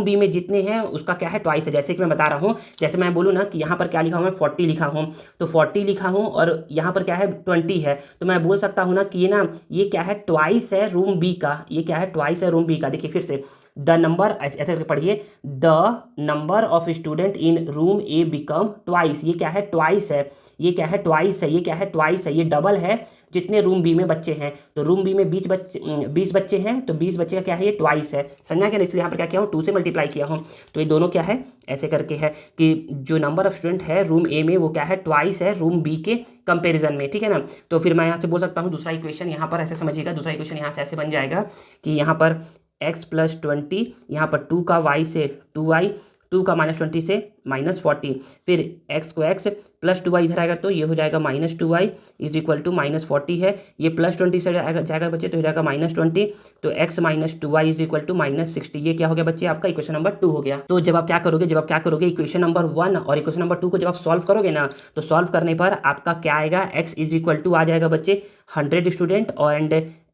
बी में जितने हैं उसका क्या है, ट्वाइस है। जैसे कि मैं बता रहा हूँ, जैसे मैं बोलूँ ना कि यहाँ पर क्या लिखा हूँ, मैं 40 लिखा हूँ, तो 40 लिखा हूँ और यहाँ पर क्या है, 20 है, तो मैं बोल सकता हूँ ना कि ये ना, ये क्या है, ट्वाइस है रूम बी का, ये क्या है, ट्वाइस है रूम बी का। देखिए फिर से, द नंबर, ऐसे करके पढ़िए, the number of student in room A become twice, ये क्या है, ट्वाइस है, ये क्या है, ट्वाइस है, ये क्या है, ट्वाइस है, ये डबल है जितने रूम बी में बच्चे हैं। तो रूम बी में 20 बच्चे हैं, तो 20 बच्चे का क्या है, ये ट्वाइस है। समझा क्या, इसलिए यहाँ पर क्या किया हूँ, 2 से मल्टीप्लाई किया हूँ। तो ये दोनों क्या है, ऐसे करके है कि जो नंबर ऑफ स्टूडेंट है रूम ए में, वो क्या है, ट्वाइस है रूम बी के कंपेरिजन में, ठीक है ना। तो फिर मैं यहाँ से बोल सकता हूँ दूसरा इक्वेशन, यहाँ पर ऐसे समझिएगा, दूसरा इक्वेशन यहाँ से ऐसे बन जाएगा कि यहाँ पर x + 20, यहाँ पर 2 का y से 2y, 2 का -20 से -40, फिर x को x प्लस 2y इधर आएगा तो ये हो जाएगा -2y इज इक्वल टू -40 है, ये +20 से जाएगा बच्चे तो हो जाएगा -20, तो x - 2y is equal to -60। ये क्या हो गया बच्चे, आपका इक्वेशन नंबर 2 हो गया। तो जब आप क्या करोगे, इक्वेशन नंबर 1 और इक्वेशन नंबर 2 को जब आप सॉल्व करोगे ना, तो सॉल्व करने पर आपका क्या आएगा, x इज इक्वल टू आ जाएगा बच्चे 100 student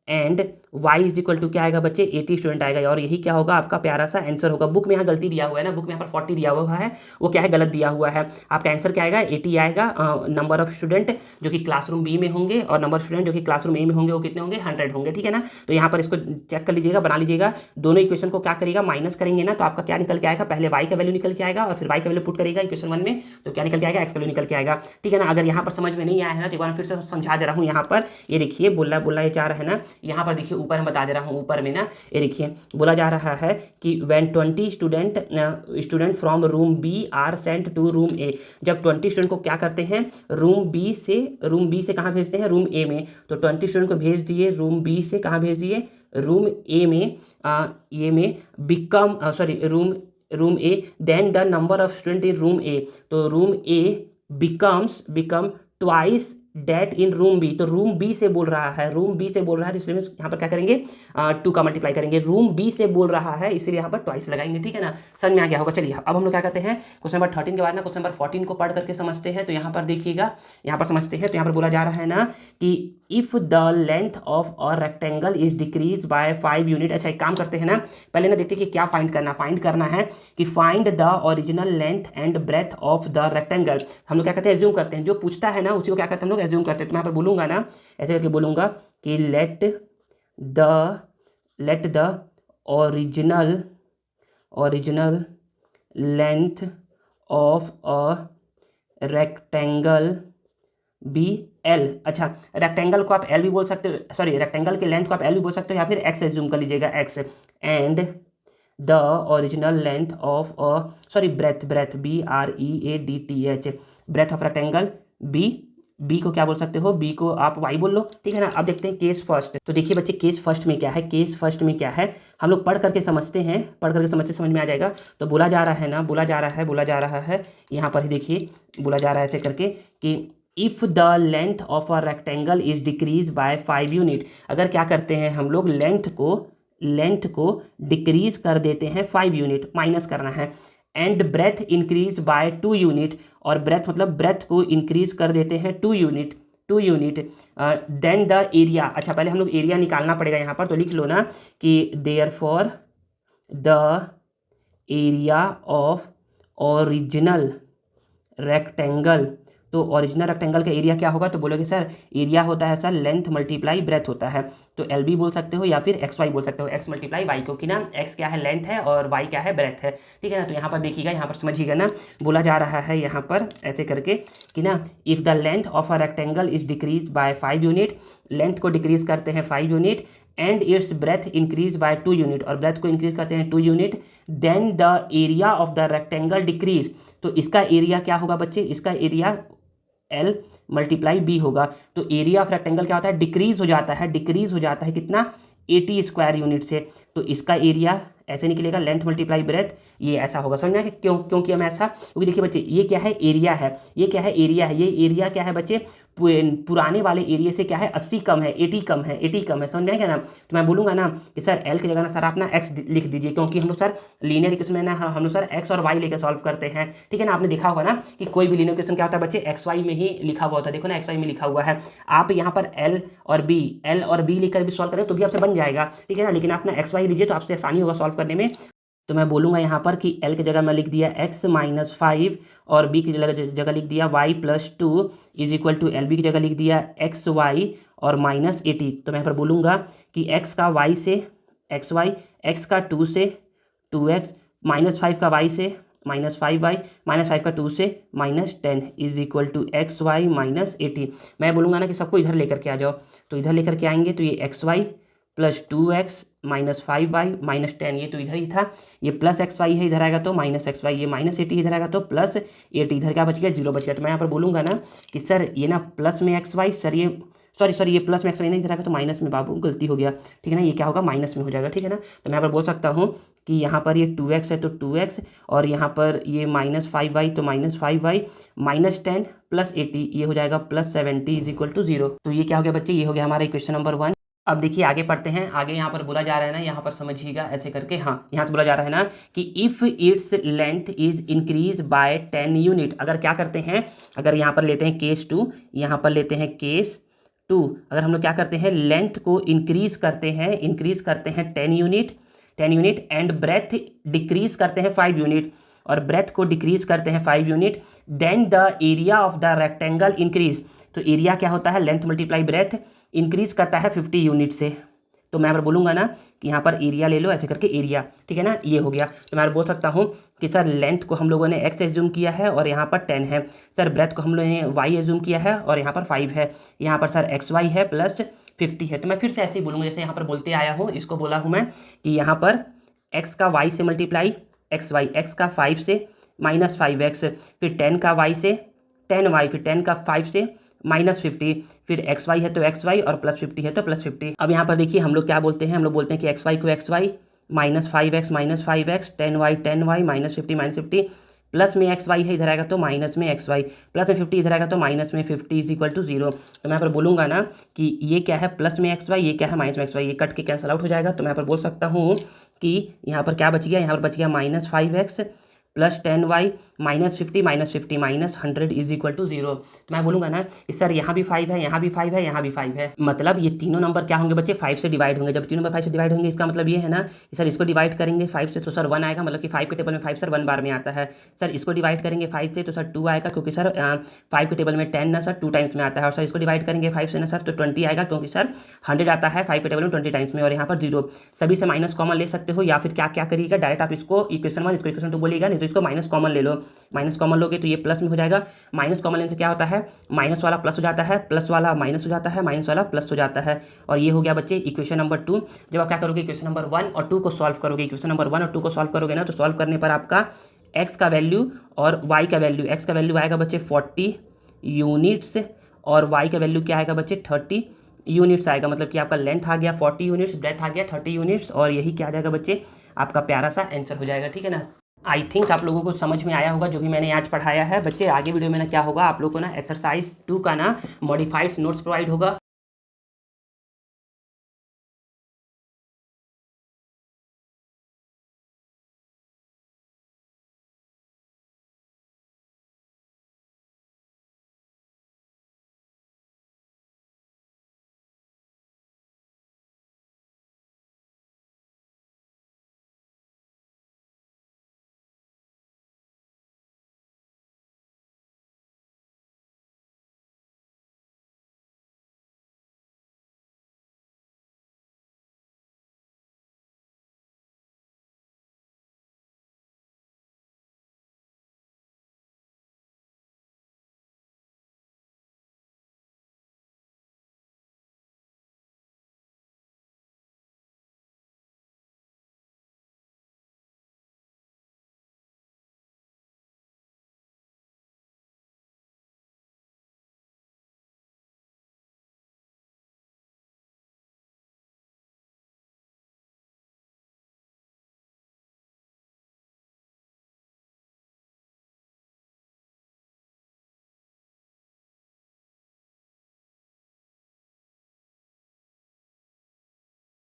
and y is equal to क्या आएगा बच्चे, 80 स्टूडेंट आएगा। और यही क्या होगा, आपका प्यारा सा आंसर होगा। बुक में यहाँ गलती दिया हुआ है ना, बुक में यहाँ पर 40 दिया हुआ है, वो क्या है, गलत दिया हुआ है। आपका आंसर क्या आएगा, 80 आएगा। नंबर ऑफ स्टूडेंट जो कि क्लासरूम बी में होंगे और नंबर स्टूडेंट जो कि क्लासरूम ए में होंगे, वो कितने होंगे, 100 होंगे, ठीक है ना। तो यहाँ पर इसको चेक कर लीजिएगा, बना लीजिएगा। दोनों इक्वेशन को क्या करेगा, माइनस करेंगे ना, तो आपका क्या निकल के आएगा, पहले y का वैल्यू निकल के आएगा और फिर y का वैल्यू पुट करेगा इक्वेशन 1 में, तो क्या निकल के आएगा, x का वैल्यू निकल के आएगा, ठीक है ना। अगर यहाँ पर समझ में नहीं आया है ना, तो एक बार फिर से समझा दे रहा हूँ। यहाँ पर ये देखिए, बोलना ये चाह रहा है ना, यहाँ पर देखिए ऊपर बता दे रहा हूँ, ऊपर में ना ये देखिए बोला जा रहा है कि when 20 student from room B are sent to room A, जब 20 स्टूडेंट को क्या करते हैं, रूम बी से कहाँ भेजते हैं, रूम ए में। तो 20 स्टूडेंट को भेज दिए रूम बी से, कहाँ भेज दिए, रूम ए में, ये में become room A, then the number of student in room A, तो room A become twice that in room B, तो रूम बी से बोल रहा है, तो इसलिए यहाँ पर क्या करेंगे, 2 का मल्टीप्लाई करेंगे। रूम बी से बोल रहा है इसलिए यहाँ पर ट्वाइस लगाएंगे, ठीक है ना। समझ में आ गया होगा। चलिए अब हम लोग क्या करते हैं, क्वेश्चन नंबर 13 के बाद ना क्वेश्चन नंबर 14 को पढ़ करके समझते हैं। तो यहाँ पर देखिएगा, यहाँ पर समझते हैं। तो यहाँ पर बोला जा रहा है ना कि if the length of a rectangle is decrease by 5 unit. अच्छा एक काम करते हैं ना, पहले ना देखते हैं कि क्या फाइंड करना है कि find the original length and breadth of the rectangle. हम लोग क्या करते हैं, एज्यूम करते हैं, जो पूछता है ना उसी को क्या करते हैं हम लोग, एज्यूम करते हैं। तो मैं यहाँ पर बोलूँगा ना, ऐसे करके बोलूँगा कि let the original length of a rectangle be L. अच्छा रेक्टेंगल को आप एल भी बोल सकते हो, सॉरी रेक्टेंगल के लेंथ को आप एल भी बोल सकते हो, या फिर एक्स एज्यूम कर लीजिएगा, X. And the original length of breadth BREADTH, breadth of rectangle be को क्या बोल सकते हो, बी को आप वाई बोल लो, ठीक है ना। अब देखते हैं केस फर्स्ट। तो देखिए बच्चे केस फर्स्ट में क्या है, हम लोग पढ़ करके समझते हैं, समझ में आ जाएगा। तो बोला जा रहा है यहाँ पर ही देखिए, बोला जा रहा है ऐसे करके कि if the length of a rectangle is decrease by 5 unit. अगर क्या करते हैं हम लोग, लेंथ को डिक्रीज कर देते हैं 5 यूनिट, माइनस करना है। And breadth increase by 2 unit, और ब्रेथ मतलब ब्रेथ को इंक्रीज कर देते हैं 2 यूनिट। Then the area. अच्छा पहले हम लोग एरिया निकालना पड़ेगा यहाँ पर, तो लिख लो ना कि therefore the area of original rectangle. तो ओरिजिनल रेक्टेंगल का एरिया क्या होगा, तो बोलोगे सर एरिया होता है सर लेंथ मल्टीप्लाई ब्रेथ होता है। तो एल बी बोल सकते हो या फिर एक्स वाई बोल सकते हो, एक्स मल्टीप्लाई वाई, क्योंकि ना एक्स क्या है लेंथ है और वाई क्या है ब्रेथ है, ठीक है ना। तो यहाँ पर देखिएगा, यहाँ पर समझिएगा ना, बोला जा रहा है यहाँ पर ऐसे करके कि ना if the length of a rectangle is decrease by 5 unit, length को डिक्रीज करते हैं 5 unit, and its breadth increase by 2 unit, और ब्रेथ को इंक्रीज करते हैं 2 unit, then the area of the rectangle decrease. तो इसका एरिया क्या होगा बच्चे, इसका एरिया L मल्टीप्लाई बी होगा। तो एरिया ऑफ रेक्टेंगल क्या होता है, डिक्रीज हो जाता है, डिक्रीज हो जाता है कितना, 80 स्क्वायर यूनिट से। तो इसका एरिया ऐसे निकलेगा, लेंथ मल्टीप्लाई ब्रेथ, ये ऐसा होगा। समझ में आया कि क्यों किया मैं ऐसा, क्योंकि देखिए बच्चे ये क्या है, एरिया है, ये क्या है, एरिया है, ये एरिया क्या है बच्चे, पुराने वाले एरिया से क्या है, 80 कम है, 80 कम है, 80 कम है। समझ में आया क्या ना। तो मैं बोलूँगा ना कि सर एल की जगह ना सर आप ना एक्स लिख दीजिए, क्योंकि हम लोग सर लीनियर इक्वेशन में ना हम लोग सर एक्स और वाई लेकर सॉल्व करते हैं, ठीक है ना। आपने देखा होगा ना कि कोई भी लीनियर इक्वेशन क्या होता है बच्चे, एक्स वाई में ही लिखा हुआ होता है। देखो ना एक्स वाई में लिखा हुआ है, आप यहाँ पर एल और बी लेकर भी सॉल्व करें तो भी आपसे बन जाएगा, ठीक है ना। लेकिन आप ना एक्स वाई लीजिए तो आपसे आसानी होगा सॉल्व करने में। तो मैं बोलूँगा यहाँ पर कि L की जगह मैं लिख दिया x-5 और B की जगह लिख दिया y+2 is equal to L, B की जगह लिख दिया xy और -80। तो मैं यहाँ पर बोलूँगा कि x का y से xy, x का 2 से 2x, -5 का y से -5y, -5 का 2 से -10 इज इक्वल टू xy -80। मैं बोलूँगा ना कि सबको इधर लेकर के आ जाओ, तो इधर लेकर के आएंगे तो ये xy +2x -5y -10, ये तो इधर ही था, ये +xy है, इधर आएगा तो -xy, ये -80 इधर आएगा तो +80, इधर क्या बच गया, 0 बच गया। तो मैं यहाँ पर बोलूँगा ना कि सर ये ना प्लस में xy, सर ये सॉरी ये प्लस में xy नहीं, इधर आएगा तो माइनस में, बाबू गलती हो गया, ठीक है ना, ये क्या होगा, माइनस में हो जाएगा, ठीक है ना। तो मैं यहाँ पर बोल सकता हूँ कि यहाँ पर ये 2x है तो 2x, और यहाँ पर ये -5y तो -5y, -10 +80, ये हो जाएगा +70 इज इक्वल टू 0। तो ये क्या हो गया बच्चे, ये हो गया हमारा इक्वेशन नंबर 1। अब देखिए आगे पढ़ते हैं, आगे यहाँ पर बोला जा रहा है ना, यहाँ पर समझिएगा ऐसे करके, हाँ यहाँ से बोला जा रहा है ना कि if its length is increase by 10 unit. अगर क्या करते हैं, अगर यहाँ पर लेते हैं केस 2, यहाँ पर लेते हैं केस 2, अगर हम लोग क्या करते हैं, लेंथ को इंक्रीज करते हैं 10 unit, 10 unit, and breadth decrease करते हैं 5 यूनिट, और ब्रेथ को डिक्रीज करते हैं 5 unit, then the area of the rectangle increase. तो एरिया क्या होता है, लेंथ मल्टीप्लाई ब्रेथ, इंक्रीज करता है 50 यूनिट से। तो मैं अगर बोलूँगा ना कि यहाँ पर एरिया ले लो ऐसे करके, एरिया, ठीक है ना, ये हो गया। तो मैं बोल सकता हूँ कि सर लेंथ को हम लोगों ने x एज्यूम किया है और यहाँ पर 10 है, सर ब्रेथ को हम लोगों ने y एज्यूम किया है और यहाँ पर 5 है, यहाँ पर सर xy है +50 है। तो मैं फिर से ऐसे ही बोलूँगा जैसे यहाँ पर बोलते आया हूँ, इसको बोला हूँ मैं कि यहाँ पर x का y से मल्टीप्लाई xy, x का 5 से -5x, फिर 10 का y से 10y, फिर 10 का 5 से -50, फिर xy है तो xy और +50 है तो +50। अब यहाँ पर देखिए हम लोग क्या बोलते हैं, हम लोग बोलते हैं कि xy को xy, -5x, 10y, 10y, -50, plus में xy है, इधर आएगा तो माइनस में xy, प्लस में 50 इधर आएगा तो माइनस में 50 इज इक्वल टू 0। तो मैं यहाँ पर बोलूँगा ना कि ये क्या है, प्लस में xy, ये क्या है, माइनस में xy, ये कट के कैंसिल आउट हो जाएगा। तो मैं यहाँ पर बोल सकता हूँ कि यहाँ पर क्या बच गया, यहाँ पर बच गया -5x +10y -50 -100 is equal to 0। तो मैं बोलूँगा ना कि सर यहाँ भी 5 है, यहाँ भी 5 है, यहाँ भी 5 है, मतलब ये तीनों नंबर क्या होंगे बच्चे, 5 से डिवाइड होंगे। जब तीनों नंबर 5 से डिवाइड होंगे इसका मतलब ये है ना कि सर इसको डिवाइड करेंगे 5 से तो सर 1 आएगा, मतलब कि 5 के टेबल में 5 सर 1 बार में आता है। सर इसको डिवाइड करेंगे 5 से तो सर 2 आएगा, क्योंकि सर 5 के टेबल में 10 ना सर 2 टाइम्स में आता है, और सर इसको डिवाइड करेंगे 5 से ना सर तो 20 आएगा, क्योंकि सर 100 आता है 5 के टेबल में 20 टाइम्स में, और यहाँ पर 0। सभी से माइनस कॉमन ले सकते हो, या फिर क्या क्या करिएगा, डायरेक्ट आप इसको इक्वेशन 1 इसको इक्वेशन 2 बोलिएगा, नहीं तो इसको माइनस कॉमन ले लो, माइनस कॉमन लोगे तो ये प्लस में हो जाएगा। माइनस कॉमन लेने से क्या होता है, माइनस वाला प्लस हो जाता है, प्लस वाला माइनस हो जाता है, माइनस वाला प्लस हो जाता है। और ये हो गया बच्चे इक्वेशन नंबर 2। जब आप क्या करोगे, इक्वेशन नंबर 1 और 2 को सॉल्व करोगे, इक्वेशन नंबर 1 और 2 को सॉल्व करोगे ना, तो सॉल्व करने पर आपका x का वैल्यू और y का वैल्यू, x का वैल्यू आएगा बच्चे 40 यूनिट्स और y का वैल्यू क्या आएगा बच्चे 30 यूनिट्स आएगा, मतलब कि आपका लेंथ आ गया 40 यूनिट्स, ब्रेथ आ गया 30 यूनिट्स, और यही क्या आ जाएगा बच्चे, आपका प्यारा सा आंसर हो जाएगा, ठीक है ना। आई थिंक आप लोगों को समझ में आया होगा जो भी मैंने आज पढ़ाया है बच्चे। आगे वीडियो में ना क्या होगा, आप लोगों को ना एक्सरसाइज 2 का ना मॉडिफाइड नोट्स प्रोवाइड होगा।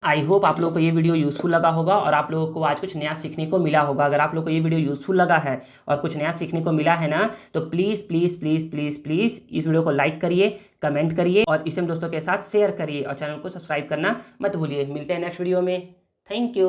आई होप आप लोगों को ये वीडियो यूज़फुल लगा होगा और आप लोगों को आज कुछ नया सीखने को मिला होगा। अगर आप लोगों को ये वीडियो यूज़फुल लगा है और कुछ नया सीखने को मिला है ना, तो please please please please please इस वीडियो को लाइक करिए, कमेंट करिए और इसे दोस्तों के साथ शेयर करिए और चैनल को सब्सक्राइब करना मत भूलिए। मिलते हैं नेक्स्ट वीडियो में। Thank you.